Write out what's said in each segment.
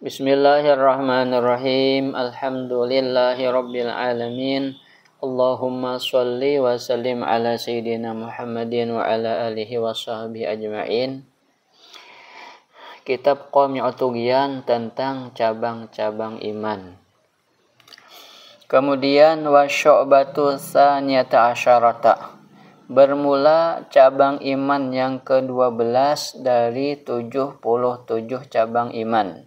Bismillahirrahmanirrahim. Alhamdulillahirabbil alamin. Allahumma shalli wa sallim ala sayyidina Muhammadin wa ala alihi washabbihi ajmain. Kitab Qami'ut Tughyan tentang cabang-cabang iman. Kemudian wa syu'batu tsaniyata asyarata. Bermula cabang iman yang ke-12 dari 77 cabang iman.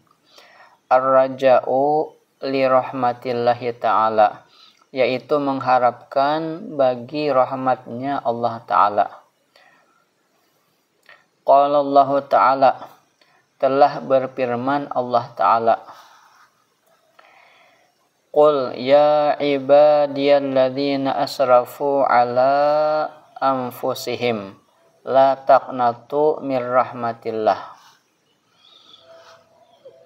Ar-raja'u li rahmatillahi ta'ala, yaitu mengharapkan bagi rahmatnya Allah Ta'ala. Qala Allah Ta'ala, telah berfirman Allah Ta'ala, Qul ya ibadiyalladzina asrafu ala anfusihim la taqnatu mir rahmatillah.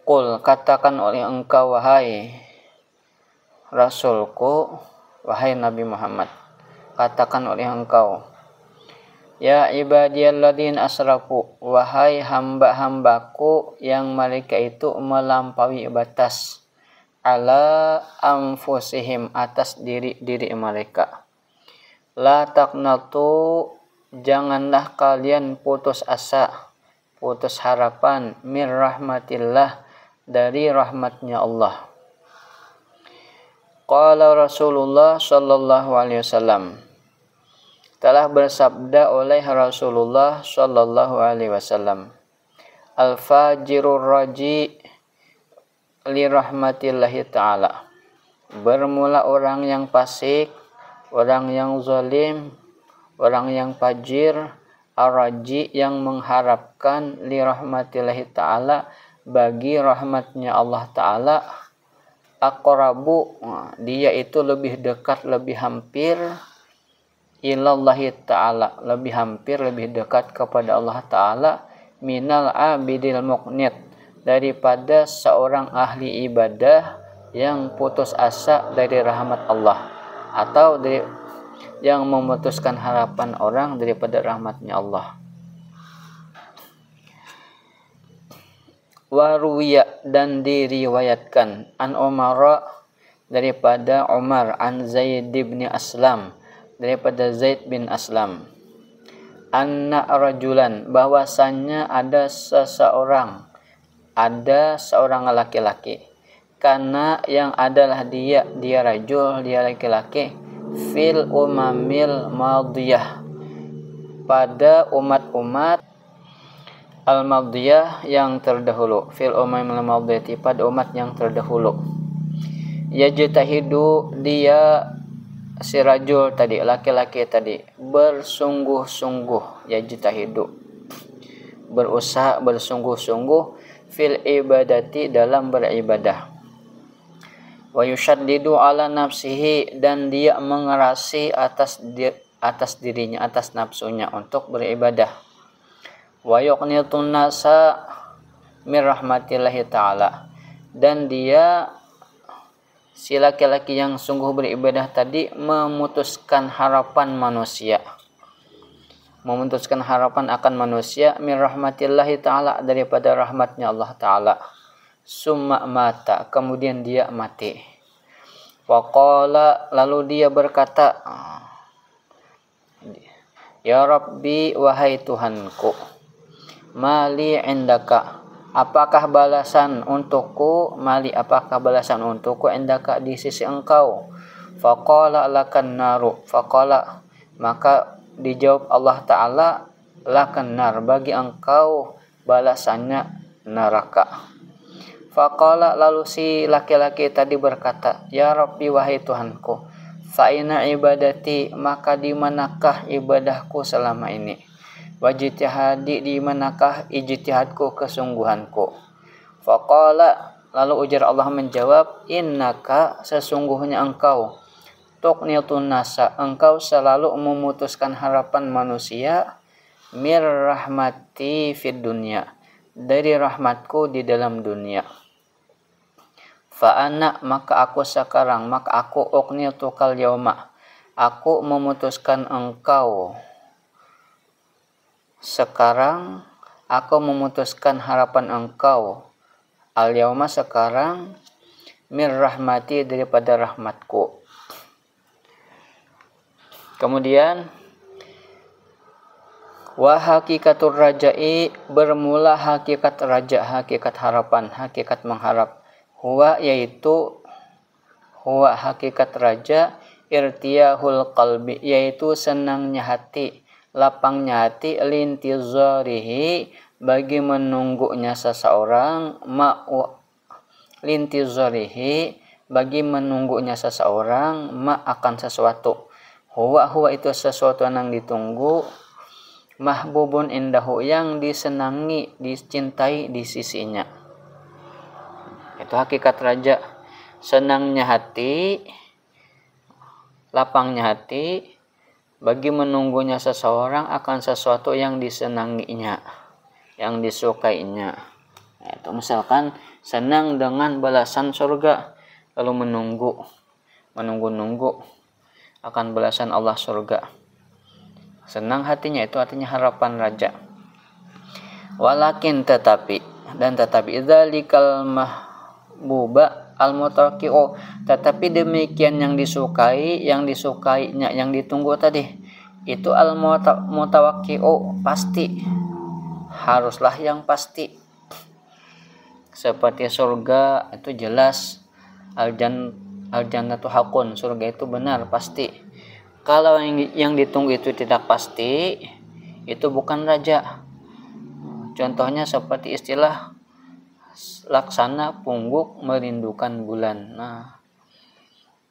Qul, katakan oleh engkau wahai Rasulku, wahai Nabi Muhammad, katakan oleh engkau, ya ibadiyalladzina asrafu, wahai hamba-hambaku yang mereka itu melampaui batas, ala anfusihim, atas diri mereka. La taqnatu, janganlah kalian putus asa, putus harapan, mir rahmatillah, dari rahmatnya Allah. Qala Rasulullah sallallahu alaihi wasallam, telah bersabda oleh Rasulullah sallallahu alaihi wasallam, al-fajirur raji li rahmatillahi ta'ala. Bermula orang yang fasik, orang yang zalim, orang yang fajir, ar-raji yang mengharapkan li rahmatillahi ta'ala, bagi rahmatnya Allah Ta'ala, aqrabu, dia itu lebih dekat, lebih hampir, ilallahi ta'ala, lebih hampir, lebih dekat kepada Allah Ta'ala, minal abidil muqnit, daripada seorang ahli ibadah yang putus asa dari rahmat Allah, atau dari yang memutuskan harapan orang daripada rahmatnya Allah. Waruya, dan diriwayatkan, an Umar, daripada Umar, an Zaid bin Aslam, daripada Zaid bin Aslam, anna rajulan, bahwasannya ada seorang laki-laki, karena yang adalah dia rajul, dia laki-laki, fil umamil madiyah, pada umat-umat al-madiyah yang terdahulu, fil umamil madiyati, pada umat yang terdahulu. Yajtahidu, dia si rajul tadi, laki-laki tadi, bersungguh-sungguh, yajtahidu, berusaha, bersungguh-sungguh, fil ibadati, dalam beribadah. Wa yushaddidu ala nafsihi, dan dia mengerasi atas dirinya, atas nafsunya untuk beribadah. Wa yuqnitun nasa mir rahmatillahi ta'ala, dan dia si laki-laki yang sungguh beribadah tadi memutuskan harapan manusia, memutuskan harapan akan manusia, mir rahmatillahi ta'ala, daripada rahmatnya Allah Ta'ala. Summa mata, kemudian dia mati. Waqala, lalu dia berkata, ya Rabbi, wahai Tuhanku, mali indaka, apakah balasan untukku, mali, apakah balasan untukku, indaka, di sisi engkau. Faqala lakan naru, faqala, maka dijawab Allah Ta'ala, lakan nar, bagi engkau balasannya neraka. Faqala, lalu si laki-laki tadi berkata, ya Rabbi, wahai Tuhanku, fa'ina ibadati, maka di manakah ibadahku selama ini, wajtihadi, di manakah ijtihadku, kesungguhanku. Faqala, lalu ujar Allah menjawab, innaka, sesungguhnya engkau, tuqnitun nasa, engkau selalu memutuskan harapan manusia, mir rahmati fid dunya, dari rahmatku di dalam dunia. Fa'ana, maka aku sekarang, maka aku uqnitukal yauma, aku memutuskan engkau sekarang, aku memutuskan harapan engkau, al yauma sekarang, mir rahmati daripada rahmatku. Kemudian wa hakikatur raja'i, bermula hakikat raja, hakikat harapan, hakikat mengharap. Huwa yaitu huwa hakikat raja, irtiyahul qalbi yaitu senangnya hati, lapangnya hati, lintizarihi bagi menunggunya seseorang, lintizarihi bagi menunggunya seseorang, akan sesuatu. Huwa itu sesuatu yang ditunggu, mahbubun indahu yang disenangi, dicintai di sisinya. Itu hakikat raja, senangnya hati, lapangnya hati bagi menunggunya seseorang akan sesuatu yang disenanginya, yang disukainya. Itu misalkan senang dengan balasan surga, lalu menunggu akan balasan Allah surga. Senang hatinya, itu artinya harapan raja. Walakin tetapi dzalikal mahbuba al-mutaqi'u, tetapi demikian yang disukainya, yang ditunggu tadi, itu al-mutawaqqi'u, pasti, haruslah yang pasti. Seperti surga itu jelas, al-jannatu haqqun, surga itu benar, pasti. Kalau yang ditunggu itu tidak pasti, itu bukan raja. Contohnya seperti istilah laksana pungguk merindukan bulan. Nah,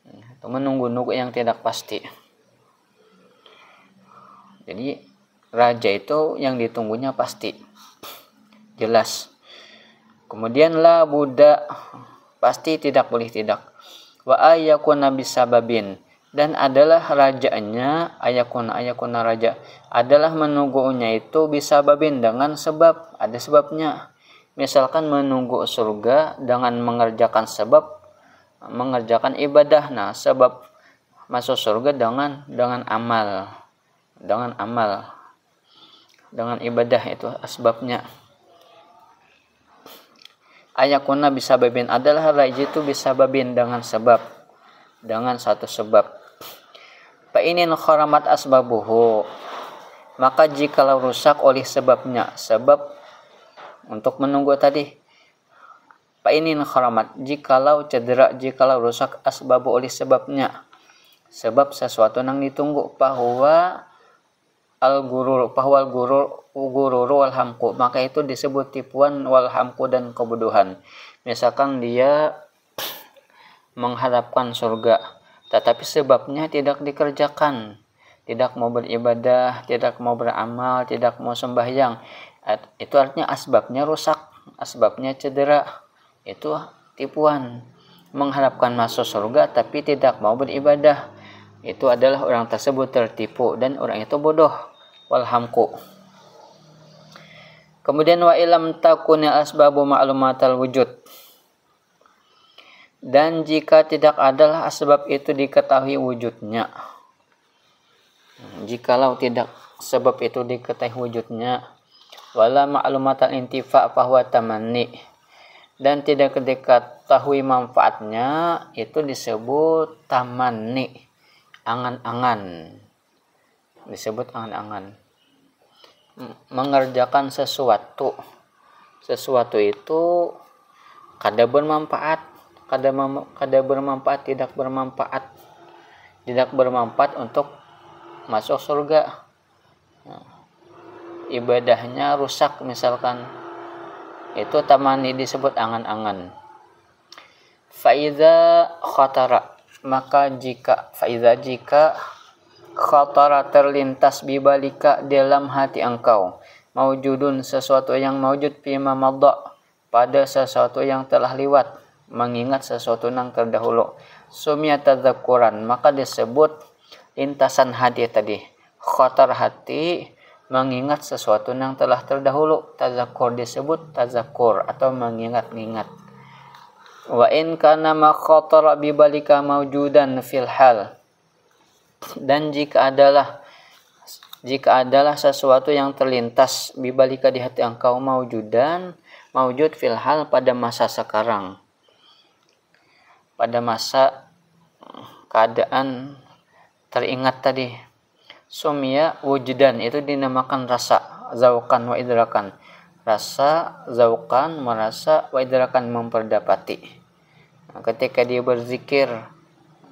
itu menunggu-nunggu yang tidak pasti. Jadi raja itu yang ditunggunya pasti, jelas. Kemudian la buddha, pasti, tidak boleh tidak. Wa ayyakuna bisababin, dan adalah rajanya, ayakuna raja adalah menunggunya itu bisababin, dengan sebab, ada sebabnya. Misalkan menunggu surga dengan mengerjakan sebab, mengerjakan ibadah. Nah, sebab masuk surga dengan amal, dengan ibadah, itu asbabnya. Ayakuna bisababin, adalah raja itu bisababin, dengan sebab, dengan satu sebab. Fa inin kharamat asbabuhu, maka jikalau rusak oleh sebabnya, sebab untuk menunggu tadi. Fa inin kharamat, jikalau cedera, jikalau rusak, asbabu oleh sebabnya, sebab sesuatu yang ditunggu, bahwa al-gurur, wal hamku, maka itu disebut tipuan, wal hamku, dan kebodohan. Misalkan dia mengharapkan surga, tetapi sebabnya tidak dikerjakan, tidak mau beribadah, tidak mau beramal, tidak mau sembahyang, itu artinya asbabnya rusak, asbabnya cedera, itu tipuan. Mengharapkan masuk surga tapi tidak mau beribadah, itu adalah orang tersebut tertipu dan orang itu bodoh, walhamku. Kemudian wa ilam takunil asbabu ma'lumatal wujud, dan jika tidak adalah asbab itu diketahui wujudnya, jikalau tidak sebab itu diketahui wujudnya, wala ma'lumatal intifa bahwa tamanni, dan tidak diketahui manfaatnya, itu disebut tamanni, angan-angan, disebut angan-angan. Mengerjakan sesuatu itu kada bermanfaat, kada bermanfaat, tidak bermanfaat untuk masuk surga. Ibadahnya rusak misalkan, itu tamani, disebut angan-angan. Faiza khatara, maka jika khatara terlintas bibalika dalam hati engkau, maujudun sesuatu yang maujud, fima madha pada sesuatu yang telah lewat, mengingat sesuatu yang terdahulu, sumya tadzakuran, maka disebut lintasan hati tadi. Khatar hati, mengingat sesuatu yang telah terdahulu, tadzakur disebut tadzakur atau mengingat-ingat. Wa in kana ma khatara bibalika maujudan fil hal, dan jika adalah sesuatu yang terlintas bibalika di hati engkau, maujudan maujud fil hal pada masa sekarang, pada masa keadaan teringat tadi. Sumya wujudan itu dinamakan rasa, zauqan wa idrakan. Rasa, zauqan, merasa, wa idrakan, memperdapati. Nah, ketika dia berzikir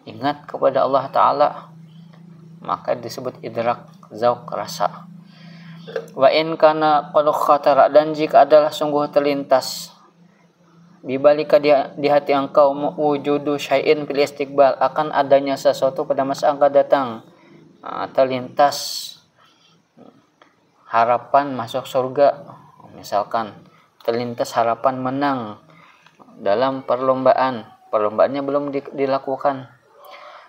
ingat kepada Allah Ta'ala, maka disebut idrak, zauq, rasa. Wa in kana qad khatara, dan jika adalah sungguh terlintas bibalika di hati engkau wujudu syai'in fil istiqbal, akan adanya sesuatu pada masa akan datang. Terlintas harapan masuk surga, misalkan terlintas harapan menang dalam perlombaannya belum dilakukan.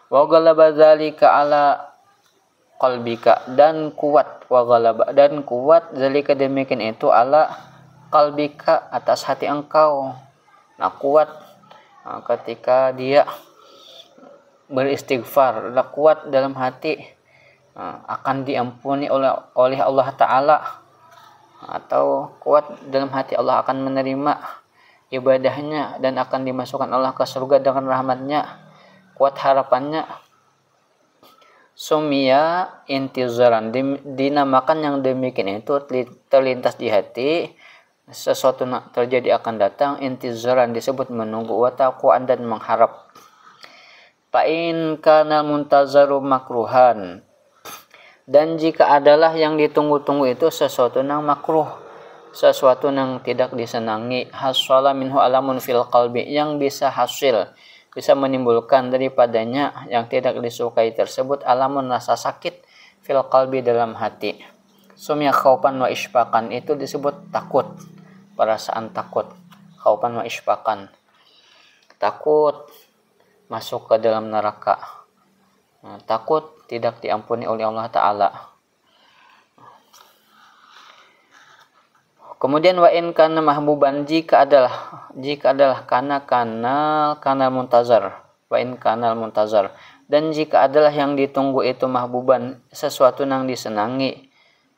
Wa ghalaba dzalika ala qalbika, dan kuat zalika demikian itu ala qalbika, atas hati engkau. Nah, kuat ketika dia beristighfar, kuat dalam hati akan diampuni oleh Allah Ta'ala, atau kuat dalam hati Allah akan menerima ibadahnya dan akan dimasukkan Allah ke surga dengan rahmatnya, kuat harapannya. Sumia intizaran, dinamakan yang demikian itu terlintas di hati, sesuatu terjadi akan datang, intizaran disebut menunggu, wa taqwan dan mengharap. Fa'in kana muntazaru makruhan, dan jika adalah yang ditunggu-tunggu itu sesuatu yang makruh, sesuatu yang tidak disenangi, hasala minhu alamun fil qalbi, yang bisa hasil, bisa menimbulkan daripadanya yang tidak disukai tersebut alamun, rasa sakit, fil qalbi dalam hati. Sumya khaupan wa ishfaqan, itu disebut takut, perasaan takut. Khaupan wa ishfaqan, takut masuk ke dalam neraka, takut tidak diampuni oleh Allah Ta'ala. Kemudian wa in kana mahbuban, jika adalah kana muntazar, wa in kana muntazar, dan jika adalah yang ditunggu itu mahbuban, sesuatu yang disenangi,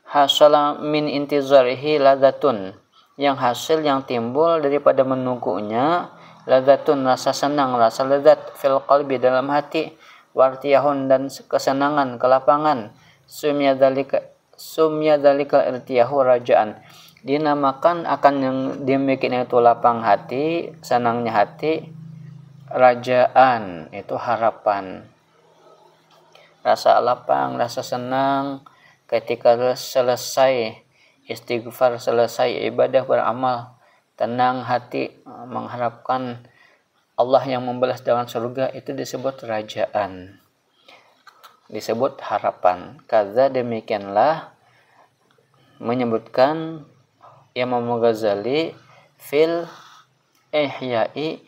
hasala min intizarihi ladzatun, yang hasil yang timbul daripada menunggunya, ladzatun, rasa senang, rasa lezat, fil qalbi dalam hati, wartiyahun, dan kesenangan, kelapangan. Sumya dzalika irtiyahu rajaan, dinamakan akan yang demikian itu lapang hati, senangnya hati, rajaan itu harapan. Rasa lapang, rasa senang ketika selesai istighfar, selesai ibadah, beramal, tenang hati mengharapkan Allah yang membalas dengan surga, itu disebut rajaan, disebut harapan. Kaza, demikianlah menyebutkan Imam Ghazali fil Ihya'i,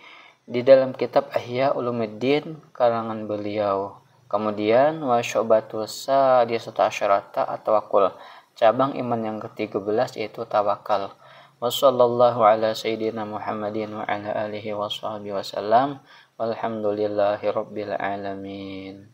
di dalam kitab Ihya Ulumuddin karangan beliau. Kemudian wa syu'batu sadisata asyarata at-tawakkul, cabang iman yang ke-13 yaitu tawakal. Wassallallahu ala sayyidina Muhammadin wa ala alihi wa sahbihi wasallam, walhamdulillahi rabbil alamin.